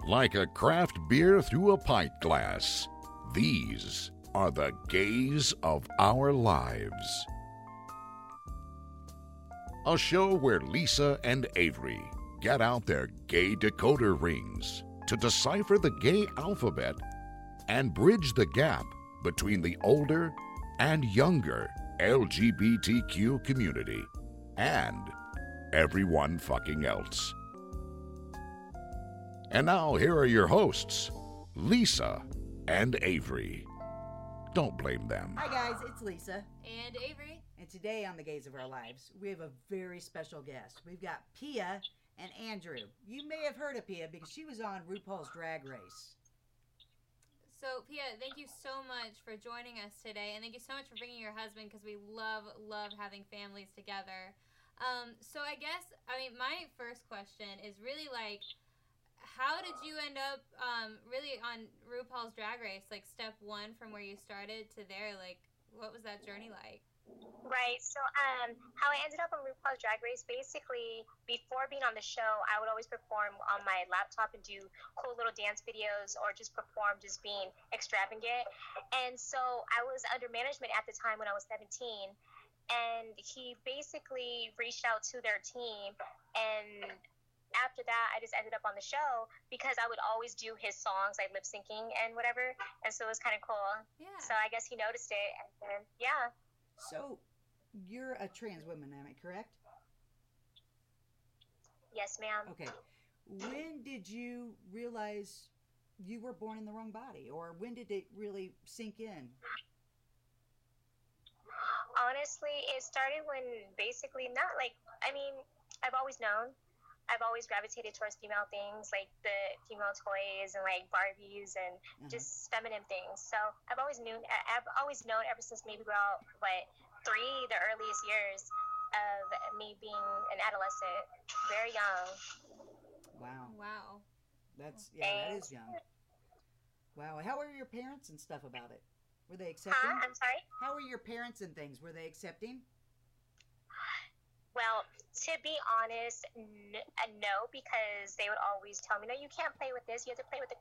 Like a craft beer through a pint glass, these are the gays of our lives. A show where Lisa and Avery get out their gay decoder rings to decipher the gay alphabet and bridge the gap between the older and younger LGBTQ community and everyone fucking else. And now here are your hosts, Lisa and Avery. Don't blame them. Hi guys, it's Lisa. And Avery. And today on The Gays of Our Lives, we have a very special guest. We've got Piyah and Andrew. You may have heard of Piyah because she was on RuPaul's Drag Race. So, Piyah, thank you so much for joining us today, and thank you so much for bringing your husband, because we love having families together. So I guess, my first question is really how did you end up really on RuPaul's Drag Race? Like step one from where you started to there, what was that journey like? Right. So how I ended up on RuPaul's Drag Race, basically, before being on the show, I would always perform on my laptop and do cool little dance videos or just perform just being extravagant. And so I was under management at the time when I was 17. And he basically reached out to their team. And after that, I just ended up on the show because I would always do his songs, like lip syncing and whatever. And so it was kind of cool. Yeah. So I guess he noticed it. And then, yeah. So, you're a trans woman, am I correct? Yes, ma'am. Okay. When did you realize you were born in the wrong body? Or when did it really sink in? Honestly, it started when basically I've always known. I've always gravitated towards female things, like the female toys and like Barbies and just feminine things. So I've always known ever since maybe about the earliest years of me being an adolescent, very young. Wow. That is young. Wow. How were your parents and stuff about it? Were they accepting? I'm sorry? How were your parents and things? Were they accepting? Well, to be honest, no, because they would always tell me, no, you can't play with this. You have to play with the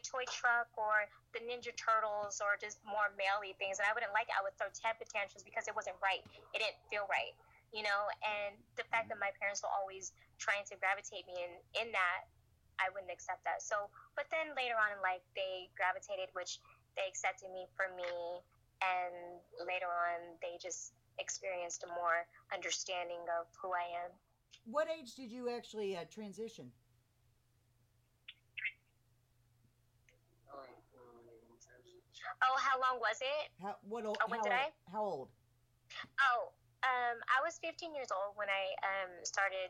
toy truck or the Ninja Turtles or just more male-y things. And I wouldn't like it. I would throw temper tantrums because it wasn't right. It didn't feel right, And the fact that my parents were always trying to gravitate me in that, I wouldn't accept that. So, but then later on in life, they gravitated, which they accepted me for me. And later on, they just experienced a more understanding of who I am. What age did you actually transition? Oh, how long was it? When did I? How old? Oh, I was 15 years old when I started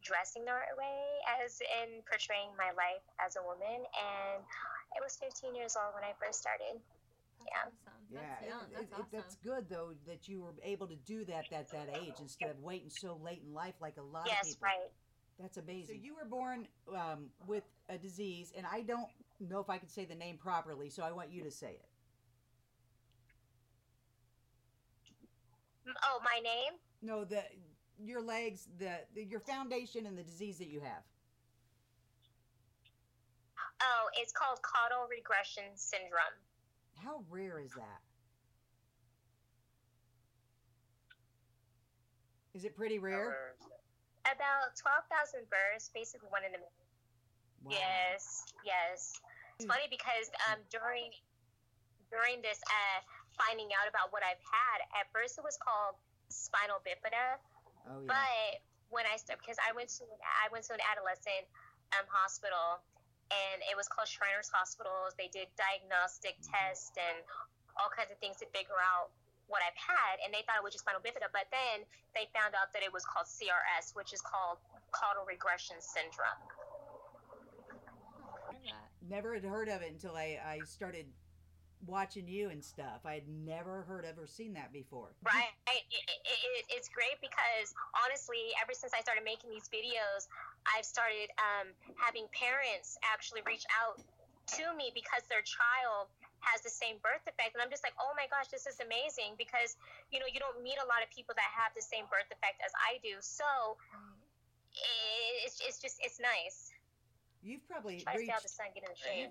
dressing the right way, as in portraying my life as a woman, and I was 15 years old when I first started. That's awesome. That's young. That's awesome. That's good though that you were able to do that at that age instead of waiting so late in life like a lot of people. Yes, right. That's amazing. So you were born with a disease, and I don't know if I can say the name properly, so I want you to say it. Oh, my name? No, your legs, your foundation, and the disease that you have. Oh, it's called caudal regression syndrome. How rare is that? Is it pretty rare? About 12,000 births, basically one in a million. Wow. Yes. It's funny because during this finding out about what I've had, at first it was called spinal bifida. Oh yeah. But when because I went to an adolescent hospital, and it was called Shriners Hospitals. They did diagnostic tests and all kinds of things to figure out what I've had, and they thought it was just spinal bifida. But then they found out that it was called CRS, which is called caudal regression syndrome. Never had heard of it until I started watching you and stuff. I had never heard of or seen that before. Right. It's great because honestly, ever since I started making these videos, I've started having parents actually reach out to me because their child has the same birth defect, and I'm just like, oh my gosh, this is amazing, because you don't meet a lot of people that have the same birth defect as I do. So it's nice. You've probably Try to stay out the reached sun, get in the shade.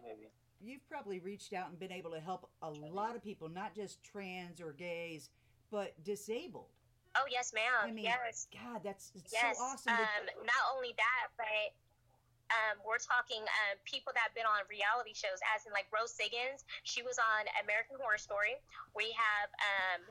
you've probably reached out and been able to help a lot of people, not just trans or gays, but disabled. Oh yes, ma'am. I mean, Yes. God, that's it's Yes. so awesome. Not only that, but we're talking people that have been on reality shows, as in like Rose Siggins. She was on American Horror Story. We have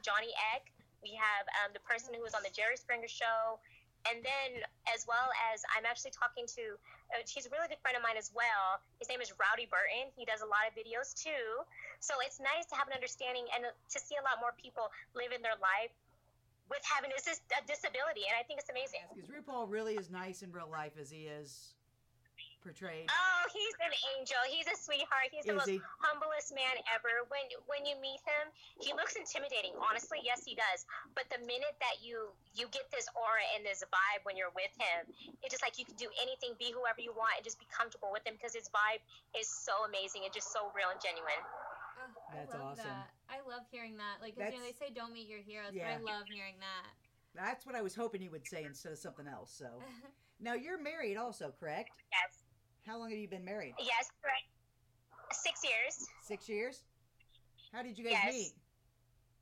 Johnny Eck. We have the person who was on the Jerry Springer Show. And then, as well as, I'm actually talking to, he's a really good friend of mine as well. His name is Rowdy Burton. He does a lot of videos too. So it's nice to have an understanding and to see a lot more people living their life with having a disability. And I think it's amazing. Because RuPaul really is nice in real life as he is portrayed. Oh, he's an angel. He's a sweetheart. He's the most humblest man ever. When you meet him, he looks intimidating. Honestly, yes, he does. But the minute that you get this aura and this vibe when you're with him, it's just like you can do anything, be whoever you want, and just be comfortable with him because his vibe is so amazing and just so real and genuine. Oh, That's I love awesome. That. I love hearing that. Like, 'cause, they say don't meet your heroes, but I love hearing that. That's what I was hoping you would say instead of something else. So, now you're married also, correct? Yes. How long have you been married? Yes, correct. 6 years. 6 years? How did you guys meet?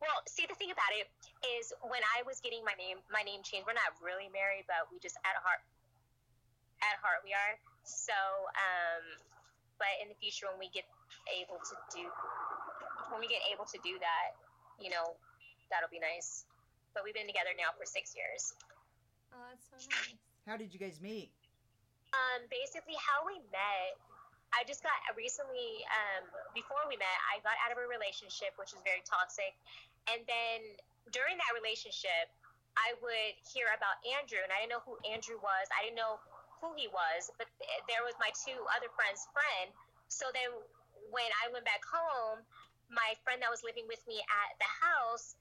Well, see, the thing about it is when I was getting my name changed, we're not really married, but we just at heart we are. So, but in the future when we get able to do that, you know, that'll be nice. But we've been together now for 6 years. Oh, that's so nice. How did you guys meet? Basically how we met, I just got recently, before we met, I got out of a relationship, which was very toxic. And then during that relationship, I would hear about Andrew, and I didn't know who Andrew was. I didn't know who he was, but there was my 2 other friends' friend. So then when I went back home, my friend that was living with me at the house,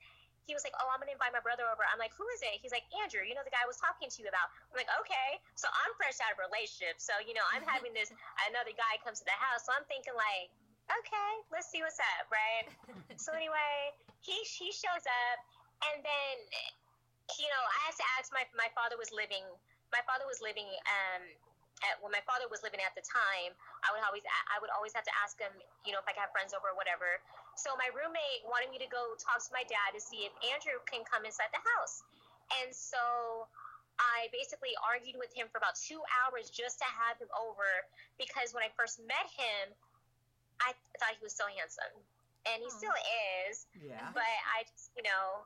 he was like, oh, I'm going to invite my brother over. I'm like, who is it? He's like, Andrew, you know, the guy I was talking to you about. I'm like, okay. So I'm fresh out of a relationship. So, you know, I'm having another guy comes to the house. So I'm thinking like, okay, let's see what's up, right? So anyway, he shows up. And then, you know, I had to ask my father was living when my father was living at the time, I would always have to ask him, you know, if I could have friends over or whatever. So my roommate wanted me to go talk to my dad to see if Andrew can come inside the house. And so I basically argued with him for about 2 hours just to have him over because when I first met him, I thought he was so handsome. And he still is. Yeah. But I just, you know,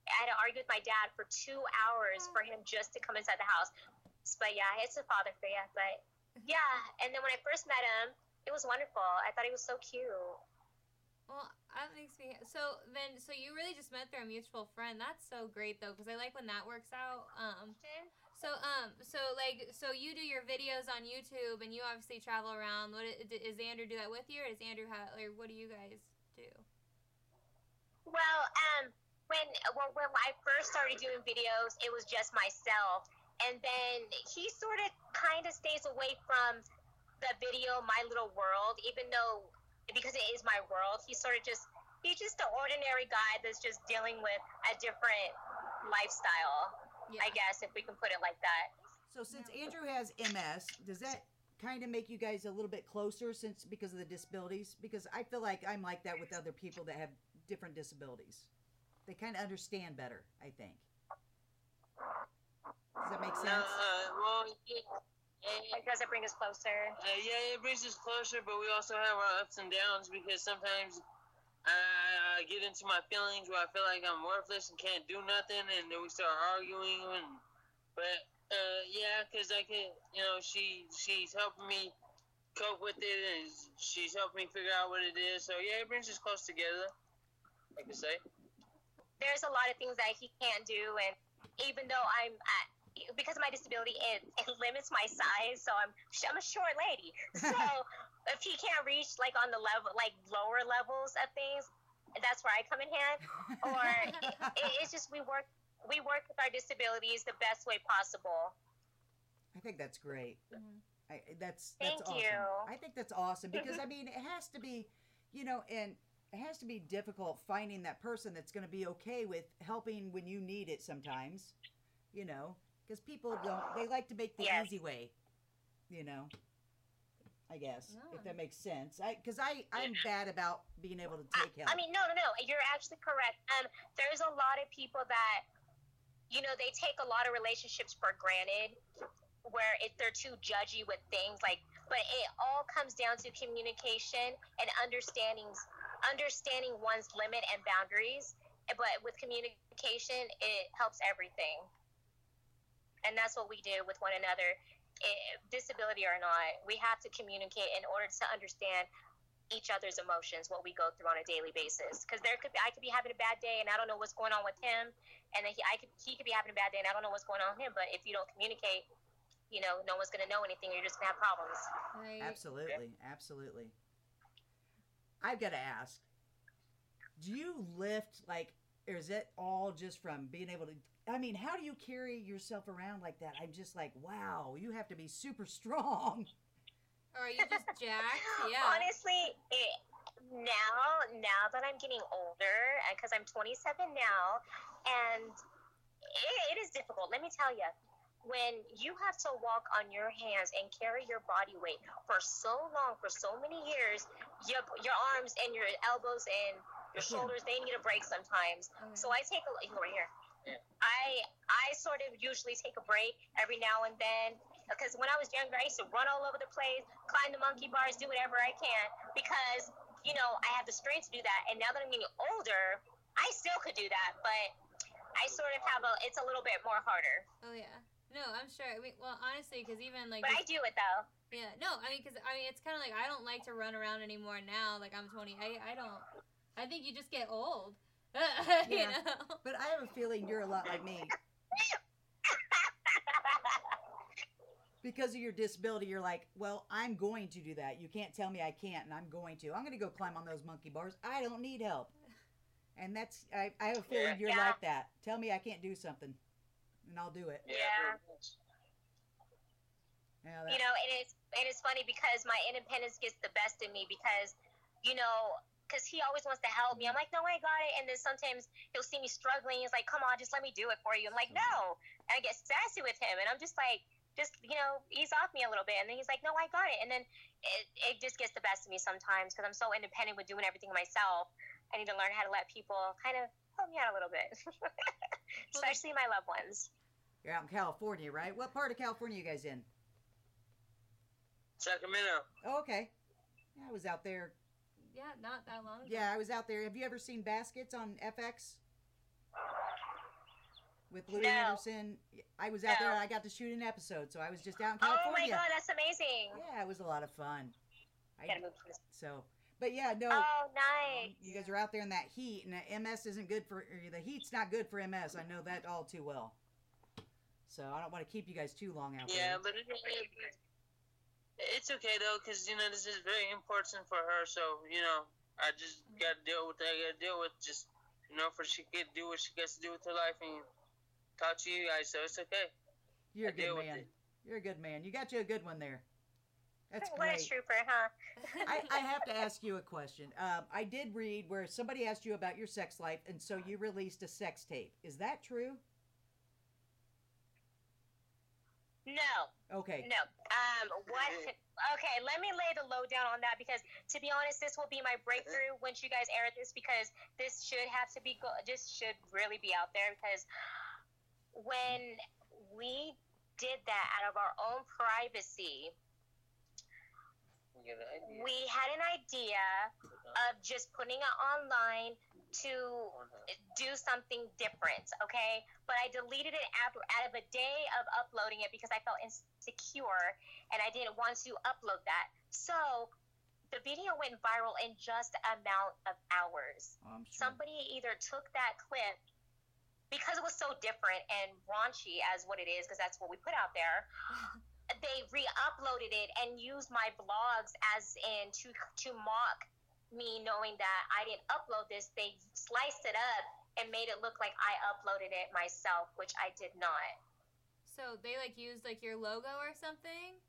I had to argue with my dad for 2 hours for him just to come inside the house. But yeah, it's a father figure. But yeah, and then when I first met him, it was wonderful. I thought he was so cute. Well, that makes me so you really just met through a mutual friend. That's so great though, because I like when that works out. So you do your videos on YouTube, and you obviously travel around. Is Andrew do that with you, or does Andrew what do you guys do? Well, when I first started doing videos, it was just myself. And then he sort of kind of stays away from the video My Little World, even though, because it is my world, he's just an ordinary guy that's just dealing with a different lifestyle, I guess, if we can put it like that. So since Andrew has MS, does that kind of make you guys a little bit closer because of the disabilities? Because I feel like I'm like that with other people that have different disabilities. They kind of understand better, I think. Does that make sense? Well, Does it bring us closer? Yeah, it brings us closer, but we also have our ups and downs because sometimes I get into my feelings where I feel like I'm worthless and can't do nothing, and then we start arguing. But because I can, you know, she's helping me cope with it, and she's helping me figure out what it is. So yeah, it brings us close together, I can say. There's a lot of things that he can't do, and even though because of my disability, it limits my size, so I'm a short lady. So if he can't reach like on the level, like lower levels of things, that's where I come in hand. Or it's just we work with our disabilities the best way possible. I think that's great. Mm-hmm. That's Thank awesome. you. I think that's awesome because I mean it has to be, you know, and it has to be difficult finding that person that's going to be okay with helping when you need it sometimes, you know. Because people they like to make the easy way, you know. I guess, No. if that makes sense. Because I'm bad about being able to take help. I mean, no. You're actually correct. There's a lot of people that, they take a lot of relationships for granted, where they're too judgy with things. But it all comes down to communication and understanding one's limit and boundaries. But with communication, it helps everything. And that's what we do with one another. Disability or not, we have to communicate in order to understand each other's emotions, what we go through on a daily basis. Because I could be having a bad day and I don't know what's going on with him, and then he could be having a bad day and I don't know what's going on with him. But if you don't communicate, no one's gonna know anything. You're just gonna have problems. Right. Absolutely. I've got to ask, do you lift or is it all just from being able to? I mean, how do you carry yourself around like that? I'm just like, wow, you have to be super strong. Or are you just jacked? Yeah. Honestly, now that I'm getting older, because I'm 27 now, and it is difficult. Let me tell you, when you have to walk on your hands and carry your body weight for so long, for so many years, your arms and your elbows and your shoulders, they need a break sometimes. Okay. So I take you go right here. I sort of usually take a break every now and then, because when I was younger, I used to run all over the place, climb the monkey bars, do whatever I can, because I have the strength to do that. And now that I'm getting older, I still could do that, but I sort of it's a little bit more harder. Oh yeah. No, I'm sure. I mean, well, honestly, because even But I do it though. Yeah. No, it's kind of like I don't like to run around anymore now. Like I'm 20. I don't. I think you just get old. Yeah. But I have a feeling you're a lot like me. Because of your disability, you're like, well, I'm going to do that. You can't tell me I can't, and I'm going to. I'm going to go climb on those monkey bars. I don't need help. And I have a feeling you're like that. Tell me I can't do something, and I'll do it. Yeah. And it's funny because my independence gets the best of me because he always wants to help me. I'm like, no, I got it. And then sometimes he'll see me struggling. He's like, come on, just let me do it for you. I'm like, no. And I get sassy with him. And I'm just like, ease off me a little bit. And then he's like, no, I got it. And then it just gets the best of me sometimes because I'm so independent with doing everything myself. I need to learn how to let people kind of help me out a little bit, especially my loved ones. You're out in California, right? What part of California are you guys in? Sacramento. Oh, okay. Yeah, I was out there. Yeah, not that long ago. Yeah, I was out there. Have you ever seen Baskets on FX? With Louis Anderson? I was out there and I got to shoot an episode, so I was just out in California. Oh my God, that's amazing. Yeah, it was a lot of fun. But yeah, no. Oh, nice. You guys are out there in that heat, and MS isn't good for, the heat's not good for MS. I know that all too well. So I don't want to keep you guys too long out there. Yeah, but it's okay though, because this is very important for her. So I just gotta deal with what I gotta deal with. Just she can do what she gets to do with her life and talk to you guys. So it's okay. You're a good man. You're a good man. You got you a good one there. That's great. What a trooper, huh? I have to ask you a question. I did read where somebody asked you about your sex life, and so you released a sex tape. Is that true? No. Okay. No. What? Okay, let me lay the lowdown on that because, to be honest, this will be my breakthrough once you guys air this because this should really be out there because when we did that out of our own privacy, we had an idea of just putting it online to do something different, okay? But I deleted it out of a day of uploading it because I felt insecure and I didn't want to upload that. So the video went viral in just an amount of hours. Oh, I'm sure. Somebody either took that clip because it was so different and raunchy as what it is, because that's what we put out there. They re-uploaded it and used my vlogs as in to mock me knowing that I didn't upload this. They sliced it up and made it look like I uploaded it myself, which I did not. So they used your logo or something?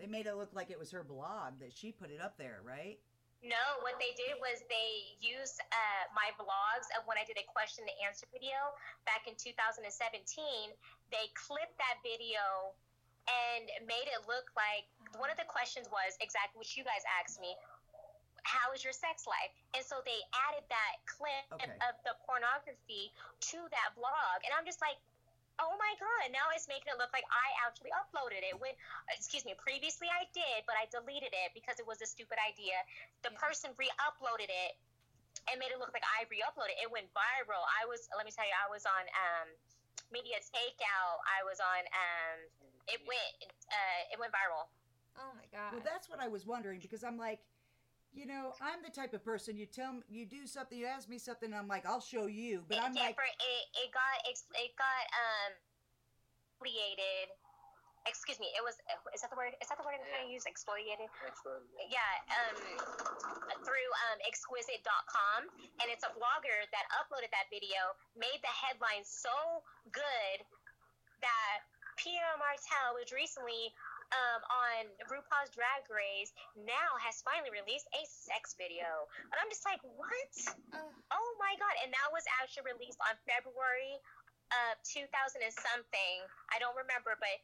They made it look like it was her blog that she put it up there, right? No, what they did was they used my vlogs of when I did a question and answer video back in 2017. They clipped that video and made it look like one of the questions was exactly what you guys asked me. How is your sex life? And so they added that clip of the pornography to that blog. And I'm just like, oh my God, now it's making it look like I actually uploaded it. When, excuse me, previously I did, but I deleted it because it was a stupid idea. The person re-uploaded it and made it look like I re-uploaded it. It went viral. Let me tell you, I was on Media Takeout. I was on, it went viral. Oh my God. Well, that's what I was wondering, because I'm like, you know, I'm the type of person, you do something, you ask me something, and I'm like, I'll show you. But I'm like, it got exfoliated. Excuse me. Is that the word? Is that the word I'm trying to use? Exfoliated. Yeah. Through exquisite.com, and it's a blogger that uploaded that video, made the headline so good that Piyah Martell was recently on RuPaul's Drag Race, now has finally released a sex video. And I'm just like, what? Oh my God. And that was actually released on February of 2000 and something. I don't remember, but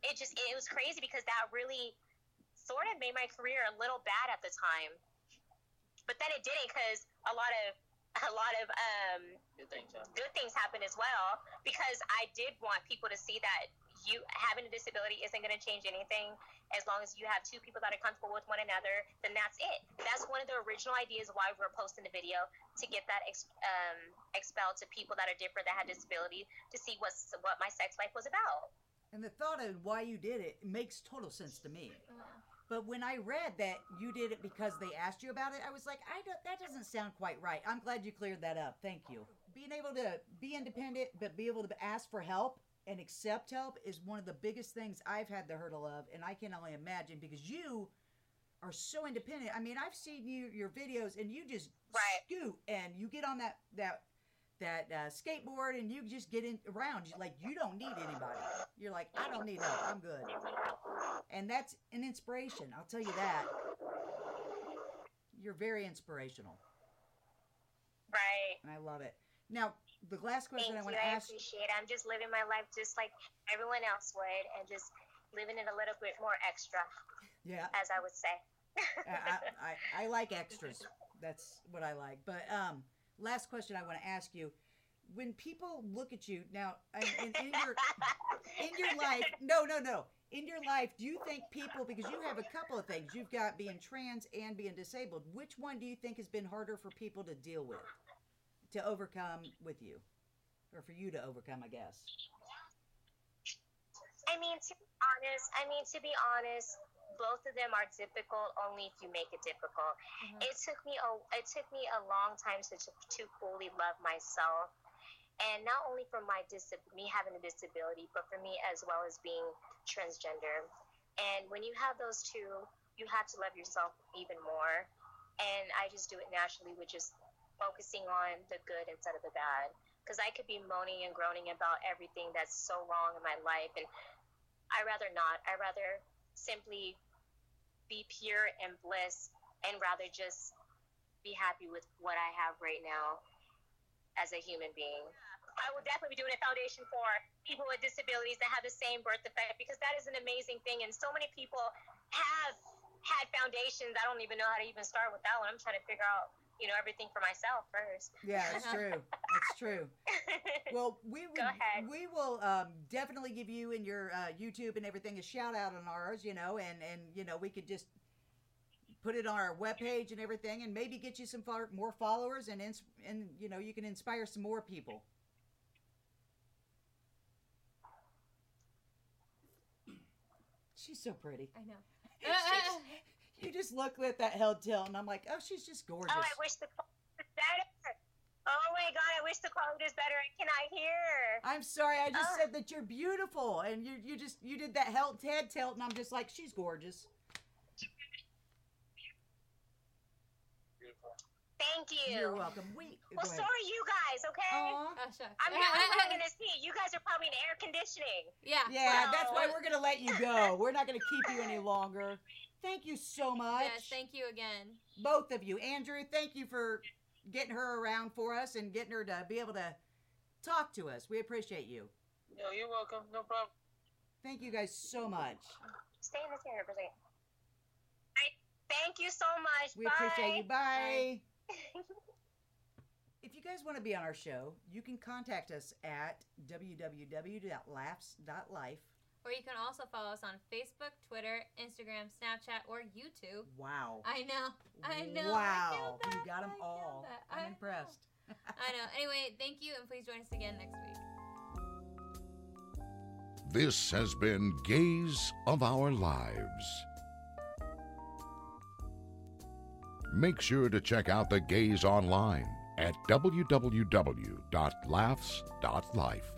it was crazy because that really sort of made my career a little bad at the time. But then it didn't, because a lot of good things happened as well, because I did want people to see that you having a disability isn't going to change anything. As long as you have two people that are comfortable with one another, then that's it. That's one of the original ideas why we were posting the video, to get that expelled to people that are different, that have disability, to see what my sex life was about. And the thought of why you did it makes total sense to me. But when I read that you did it because they asked you about it, I was like, that doesn't sound quite right. I'm glad you cleared that up. Thank you. Being able to be independent, but be able to ask for help and accept help is one of the biggest things I've had the hurdle of, and I can only imagine, because you are so independent. I mean, I've seen your videos, and you just scoot, and you get on that skateboard, and you just get around. Like, you don't need anybody. You're like, I don't need help. I'm good. And that's an inspiration. I'll tell you that. You're very inspirational. Right. And I love it. Now, the last question I want to I ask. appreciate it. I'm just living my life just like everyone else would, and just living it a little bit more extra. Yeah. As I would say. I like extras. That's what I like. But last question I want to ask you. When people look at you now, in your life, no. In your life, do you think people, because you have a couple of things, you've got being trans and being disabled, which one do you think has been harder for people to deal with, to overcome with you, or for you to overcome, I guess? I mean, to be honest, both of them are difficult only if you make it difficult. Mm-hmm. It took me a long time to fully love myself, and not only for me having a disability, but for me as well as being transgender. And when you have those two, you have to love yourself even more. And I just do it naturally with just focusing on the good instead of the bad. Because I could be moaning and groaning about everything that's so wrong in my life, and I'd rather not. I'd rather simply be pure and bliss, and rather just be happy with what I have right now as a human being. I will definitely be doing a foundation for people with disabilities that have the same birth defect, because that is an amazing thing. And so many people have had foundations. I don't even know how to even start with that one. I'm trying to figure out, everything for myself first. Yeah, that's true. That's true. Well, we will definitely give you and your YouTube and everything a shout out on ours, and we could just put it on our webpage and everything, and maybe get you some more followers, and you can inspire some more people. She's so pretty. I know. You just look at that head tilt, and I'm like, oh, she's just gorgeous. Oh, I wish the quality was better. Oh my God, I wish the quality was better. I cannot hear. I'm sorry, I just said that you're beautiful, and you did that head tilt, and I'm just like, she's gorgeous. Thank you. You're welcome. Well, so are you guys, okay? Oh, shucks. I'm not going to see it. You guys are probably in air conditioning. Yeah. Yeah, that's why we're going to let you go. We're not going to keep you any longer. Thank you so much. Yes, thank you again. Both of you. Andrew, thank you for getting her around for us and getting her to be able to talk to us. We appreciate you. No, you're welcome. No problem. Thank you guys so much. Stay in this area for a second. All right. Thank you so much. We Bye. appreciate you. Bye. If you guys want to be on our show, you can contact us at www.laughs.life. Or you can also follow us on Facebook, Twitter, Instagram, Snapchat, or YouTube. Wow. I know. Wow. I You got them all. I'm impressed. I know. Anyway, thank you, and please join us again next week. This has been Gays of Our Lives. Make sure to check out the gays online at www.laughs.life.